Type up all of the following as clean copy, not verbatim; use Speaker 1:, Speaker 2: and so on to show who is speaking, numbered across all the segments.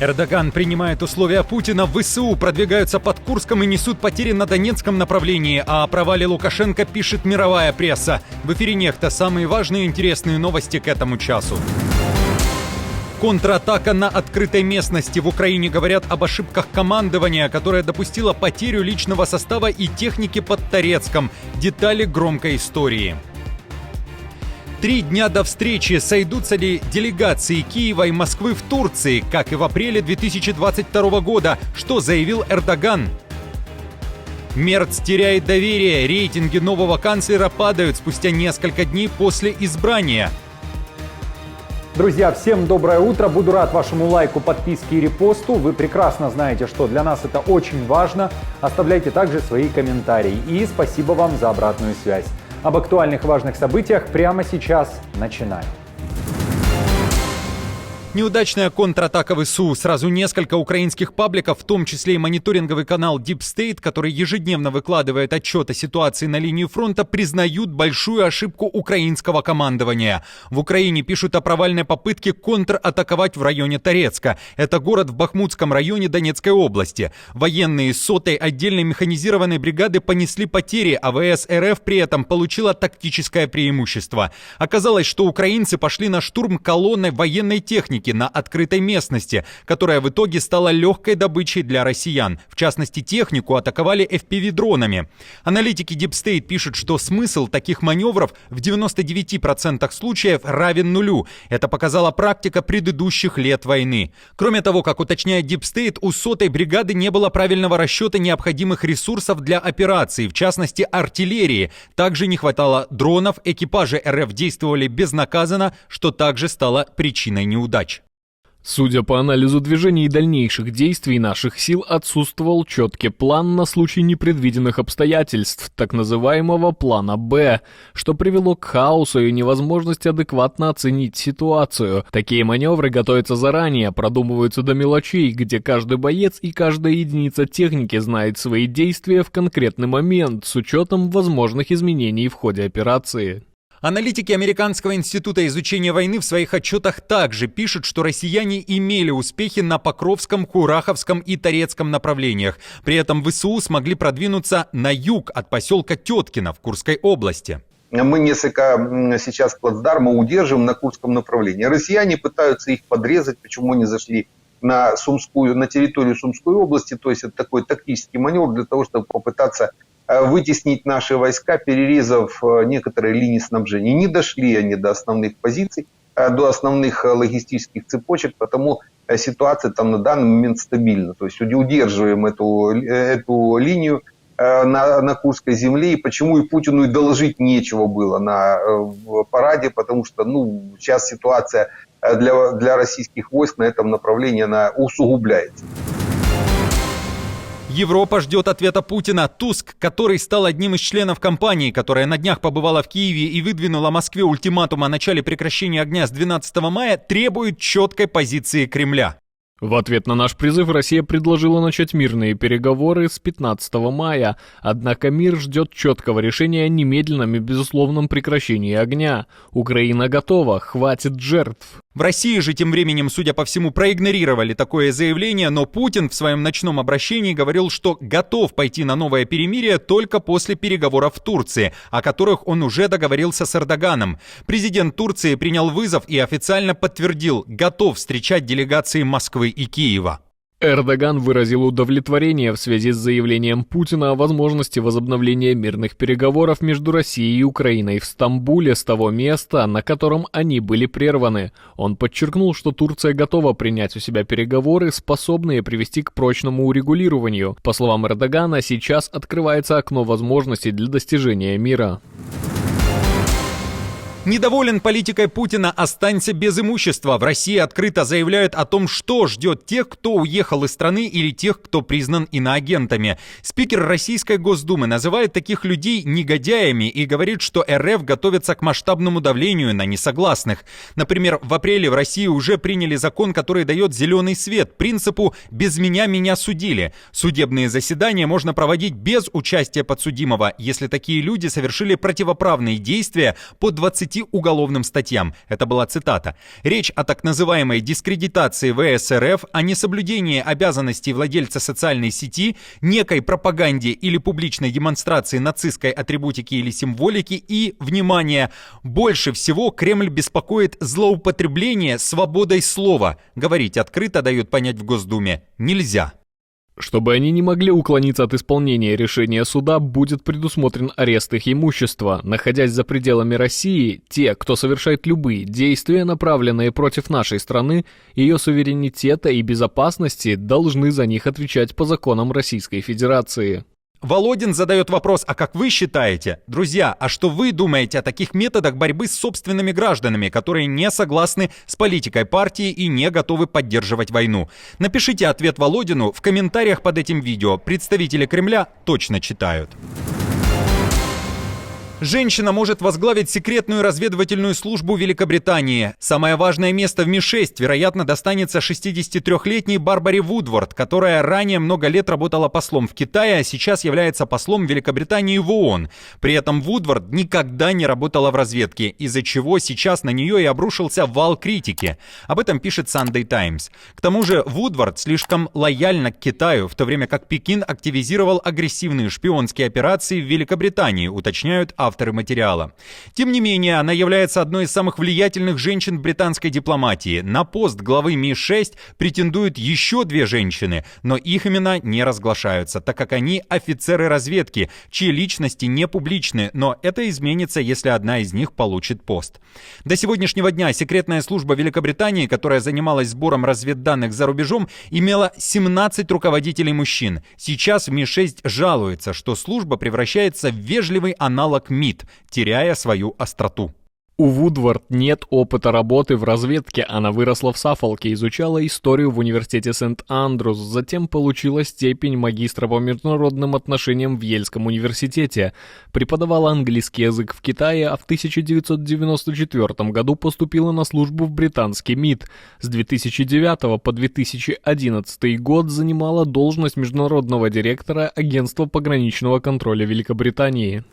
Speaker 1: Эрдоган принимает условия Путина, ВСУ продвигаются под Курском и несут потери на Донецком направлении, а о провале Лукашенко пишет мировая пресса. В эфире «Нехта» самые важные и интересные новости к этому часу. Контратака на открытой местности. В Украине говорят об ошибках командования, которое допустило потерю личного состава и техники под Торецком. Детали громкой истории. 3 дня до встречи. Сойдутся ли делегации Киева и Москвы в Турции, как и в апреле 2022 года? Что заявил Эрдоган? Мерц теряет доверие. Рейтинги нового канцлера падают спустя несколько дней после избрания.
Speaker 2: Друзья, всем доброе утро. Буду рад вашему лайку, подписке и репосту. Вы прекрасно знаете, что для нас это очень важно. Оставляйте также свои комментарии. И спасибо вам за обратную связь. Об актуальных важных событиях прямо сейчас начинаем.
Speaker 1: Неудачная контратака ВСУ. Сразу несколько украинских пабликов, в том числе и мониторинговый канал Deep State, который ежедневно выкладывает отчет о ситуации на линии фронта, признают большую ошибку украинского командования. В Украине пишут о провальной попытке контратаковать в районе Торецка. Это город в Бахмутском районе Донецкой области. Военные 100-й отдельной механизированной бригады понесли потери, а ВС РФ при этом получила тактическое преимущество. Оказалось, что украинцы пошли на штурм колонной военной техники на открытой местности, которая в итоге стала легкой добычей для россиян. В частности, технику атаковали FPV-дронами. Аналитики Deep State пишут, что смысл таких маневров в 99% случаев равен нулю. Это показала практика предыдущих лет войны. Кроме того, как уточняет Deep State, у 100-й бригады не было правильного расчета необходимых ресурсов для операции, в частности артиллерии. Также не хватало дронов, экипажи РФ действовали безнаказанно, что также стало причиной неудач.
Speaker 3: Судя по анализу движений и дальнейших действий наших сил, отсутствовал четкий план на случай непредвиденных обстоятельств, так называемого плана «Б», что привело к хаосу и невозможности адекватно оценить ситуацию. Такие маневры готовятся заранее, продумываются до мелочей, где каждый боец и каждая единица техники знает свои действия в конкретный момент с учетом возможных изменений в ходе операции.
Speaker 1: Аналитики Американского института изучения войны в своих отчетах также пишут, что россияне имели успехи на Покровском, Кураховском и Торецком направлениях. При этом ВСУ смогли продвинуться на юг от поселка Теткино в Курской области.
Speaker 4: Мы несколько сейчас плацдарма удерживаем на Курском направлении. Россияне пытаются их подрезать, почему они зашли на территорию Сумской области. То есть это такой тактический маневр для того, чтобы попытаться вытеснить наши войска, перерезав некоторые линии снабжения. Не дошли они до основных позиций, до основных логистических цепочек, потому ситуация там на данный момент стабильна. То есть удерживаем эту линию на Курской земле. И почему и Путину и доложить нечего было на параде, потому что сейчас ситуация для российских войск на этом направлении она усугубляется.
Speaker 1: Европа ждет ответа Путина. Туск, который стал одним из членов кампании, которая на днях побывала в Киеве и выдвинула Москве ультиматум о начале прекращения огня с 12 мая, требует четкой позиции Кремля.
Speaker 3: В ответ на наш призыв Россия предложила начать мирные переговоры с 15 мая, однако мир ждет четкого решения о немедленном и безусловном прекращении огня. Украина готова, хватит жертв.
Speaker 1: В России же тем временем, судя по всему, проигнорировали такое заявление, но Путин в своем ночном обращении говорил, что готов пойти на новое перемирие только после переговоров в Турции, о которых он уже договорился с Эрдоганом. Президент Турции принял вызов и официально подтвердил, готов встречать делегации Москвы и Киева.
Speaker 3: Эрдоган выразил удовлетворение в связи с заявлением Путина о возможности возобновления мирных переговоров между Россией и Украиной в Стамбуле с того места, на котором они были прерваны. Он подчеркнул, что Турция готова принять у себя переговоры, способные привести к прочному урегулированию. По словам Эрдогана, сейчас открывается окно возможностей для достижения мира.
Speaker 1: Недоволен политикой Путина, останься без имущества. В России открыто заявляют о том, что ждет тех, кто уехал из страны или тех, кто признан иноагентами. Спикер Российской Госдумы называет таких людей негодяями и говорит, что РФ готовится к масштабному давлению на несогласных. Например, в апреле в России уже приняли закон, который дает зеленый свет принципу «без меня меня судили». Судебные заседания можно проводить без участия подсудимого, если такие люди совершили противоправные действия по 20 5 уголовным статьям. Это была цитата. Речь о так называемой дискредитации ВС РФ, о несоблюдении обязанностей владельца социальной сети, некой пропаганде или публичной демонстрации нацистской атрибутики или символики и, внимание, больше всего Кремль беспокоит злоупотребление свободой слова. Говорить открыто, дают понять в Госдуме, нельзя.
Speaker 3: Чтобы они не могли уклониться от исполнения решения суда, будет предусмотрен арест их имущества. Находясь за пределами России, те, кто совершает любые действия, направленные против нашей страны, ее суверенитета и безопасности, должны за них отвечать по законам Российской Федерации.
Speaker 1: Володин задает вопрос, а как вы считаете? Друзья, а что вы думаете о таких методах борьбы с собственными гражданами, которые не согласны с политикой партии и не готовы поддерживать войну? Напишите ответ Володину в комментариях под этим видео. Представители Кремля точно читают. Женщина может возглавить секретную разведывательную службу Великобритании. Самое важное место в Ми-6, вероятно, достанется 63-летней Барбаре Вудворд, которая ранее много лет работала послом в Китае, а сейчас является послом Великобритании в ООН. При этом Вудворд никогда не работала в разведке, из-за чего сейчас на нее и обрушился вал критики. Об этом пишет Sunday Times. К тому же Вудворд слишком лояльна к Китаю, в то время как Пекин активизировал агрессивные шпионские операции в Великобритании, уточняют авторы материала. Тем не менее, она является одной из самых влиятельных женщин британской дипломатии. На пост главы Ми-6 претендуют еще 2 женщины, но их имена не разглашаются, так как они офицеры разведки, чьи личности не публичны, но это изменится, если одна из них получит пост. До сегодняшнего дня секретная служба Великобритании, которая занималась сбором разведданных за рубежом, имела 17 руководителей мужчин. Сейчас в Ми-6 жалуется, что служба превращается в вежливый аналог МИД, теряя свою остроту.
Speaker 3: У Вудворд нет опыта работы в разведке, она выросла в Саффолке, изучала историю в университете Сент-Андрюс, затем получила степень магистра по международным отношениям в Йельском университете, преподавала английский язык в Китае, а в 1994 году поступила на службу в британский МИД. С 2009 по 2011 год занимала должность международного директора Агентства пограничного контроля Великобритании.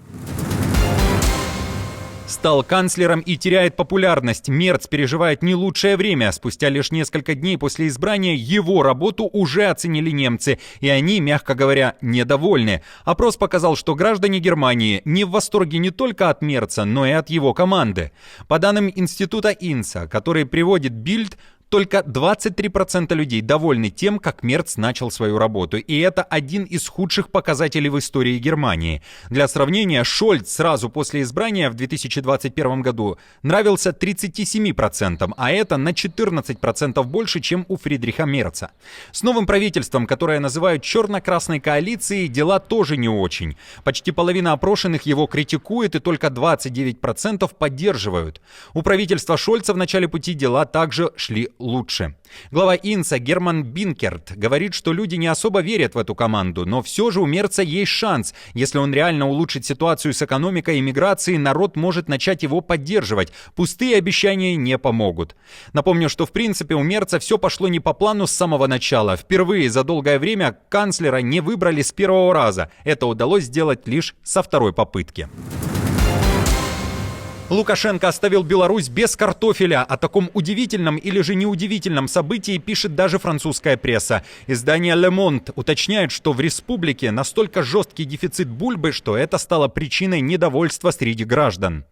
Speaker 1: Стал канцлером и теряет популярность. Мерц переживает не лучшее время. Спустя лишь несколько дней после избрания его работу уже оценили немцы, и они, мягко говоря, недовольны. Опрос показал, что граждане Германии не в восторге не только от Мерца, но и от его команды. По данным института Инса, который приводит Bild, только 23% людей довольны тем, как Мерц начал свою работу, и это один из худших показателей в истории Германии. Для сравнения, Шольц сразу после избрания в 2021 году нравился 37%, а это на 14% больше, чем у Фридриха Мерца. С новым правительством, которое называют черно-красной коалицией, дела тоже не очень. Почти половина опрошенных его критикует, и только 29% поддерживают. У правительства Шольца в начале пути дела также шли лучше. Глава Инса Герман Бинкерт говорит, что люди не особо верят в эту команду, но все же у Мерца есть шанс. Если он реально улучшит ситуацию с экономикой и миграцией, народ может начать его поддерживать. Пустые обещания не помогут. Напомню, что в принципе у Мерца все пошло не по плану с самого начала. Впервые за долгое время канцлера не выбрали с первого раза. Это удалось сделать лишь со второй попытки. Лукашенко оставил Беларусь без картофеля. О таком удивительном или же неудивительном событии пишет даже французская пресса. Издание Le Monde уточняет, что в республике настолько жесткий дефицит бульбы, что это стало причиной недовольства среди граждан.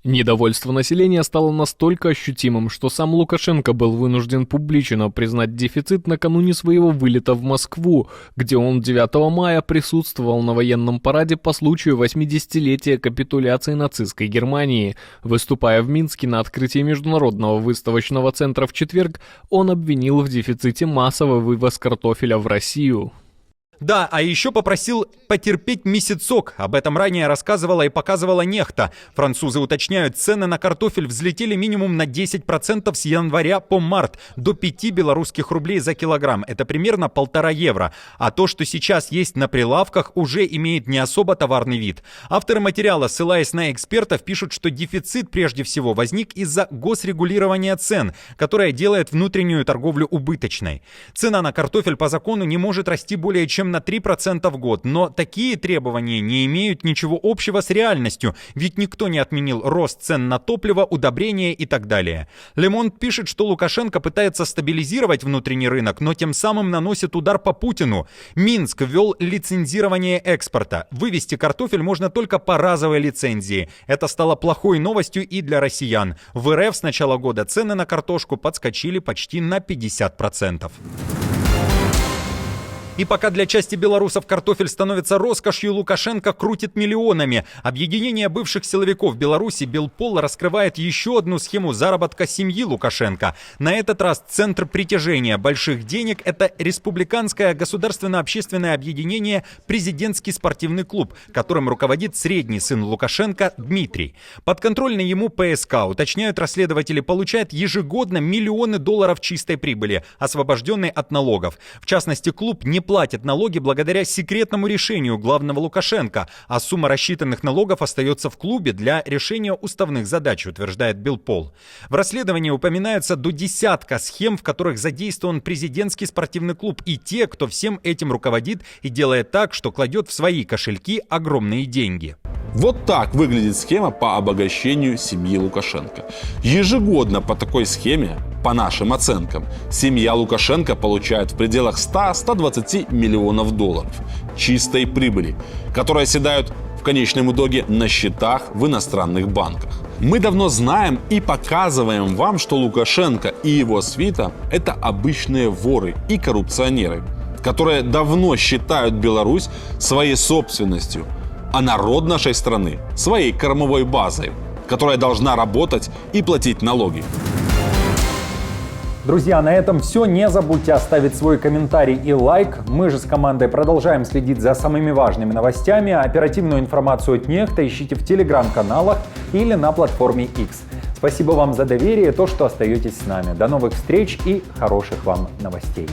Speaker 3: Недовольство населения стало настолько ощутимым, что сам Лукашенко был вынужден публично признать дефицит накануне своего вылета в Москву, где он 9 мая присутствовал на военном параде по случаю 80-летия капитуляции нацистской Германии. Выступая в Минске на открытии Международного выставочного центра в четверг, он обвинил в дефиците массовый вывоз картофеля в Россию.
Speaker 1: Да, а еще попросил потерпеть месяцок. Об этом ранее рассказывала и показывала Нехта. Французы уточняют, цены на картофель взлетели минимум на 10% с января по март, до 5 белорусских рублей за килограмм. Это примерно 1,5 евро. А то, что сейчас есть на прилавках, уже имеет не особо товарный вид. Авторы материала, ссылаясь на экспертов, пишут, что дефицит прежде всего возник из-за госрегулирования цен, которое делает внутреннюю торговлю убыточной. Цена на картофель по закону не может расти более чем на 3% в год. Но такие требования не имеют ничего общего с реальностью, ведь никто не отменил рост цен на топливо, удобрения и так далее. Le Monde пишет, что Лукашенко пытается стабилизировать внутренний рынок, но тем самым наносит удар по Путину. Минск ввел лицензирование экспорта. Вывести картофель можно только по разовой лицензии. Это стало плохой новостью и для россиян. В РФ с начала года цены на картошку подскочили почти на 50%. И пока для части белорусов картофель становится роскошью, Лукашенко крутит миллионами. Объединение бывших силовиков Беларуси Белпол раскрывает еще одну схему заработка семьи Лукашенко. На этот раз центр притяжения больших денег – это республиканское государственно-общественное объединение «Президентский спортивный клуб», которым руководит средний сын Лукашенко Дмитрий. Подконтрольный ему ПСК, уточняют расследователи, получает ежегодно миллионы долларов чистой прибыли, освобожденной от налогов. В частности, клуб не платят налоги благодаря секретному решению главного Лукашенко, а сумма рассчитанных налогов остается в клубе для решения уставных задач, утверждает Белпол. В расследовании упоминаются до десятка схем, в которых задействован президентский спортивный клуб и те, кто всем этим руководит и делает так, что кладет в свои кошельки огромные деньги.
Speaker 5: Вот так выглядит схема по обогащению семьи Лукашенко. Ежегодно по такой схеме, по нашим оценкам, семья Лукашенко получает в пределах 100-120 миллионов долларов чистой прибыли, которые оседают в конечном итоге на счетах в иностранных банках. Мы давно знаем и показываем вам, что Лукашенко и его свита – это обычные воры и коррупционеры, которые давно считают Беларусь своей собственностью, а народ нашей страны своей кормовой базой, которая должна работать и платить налоги.
Speaker 2: Друзья, на этом все. Не забудьте оставить свой комментарий и лайк. Мы же с командой продолжаем следить за самыми важными новостями. Оперативную информацию от Нехта ищите в телеграм-каналах или на платформе X. Спасибо вам за доверие и то, что остаетесь с нами. До новых встреч и хороших вам новостей.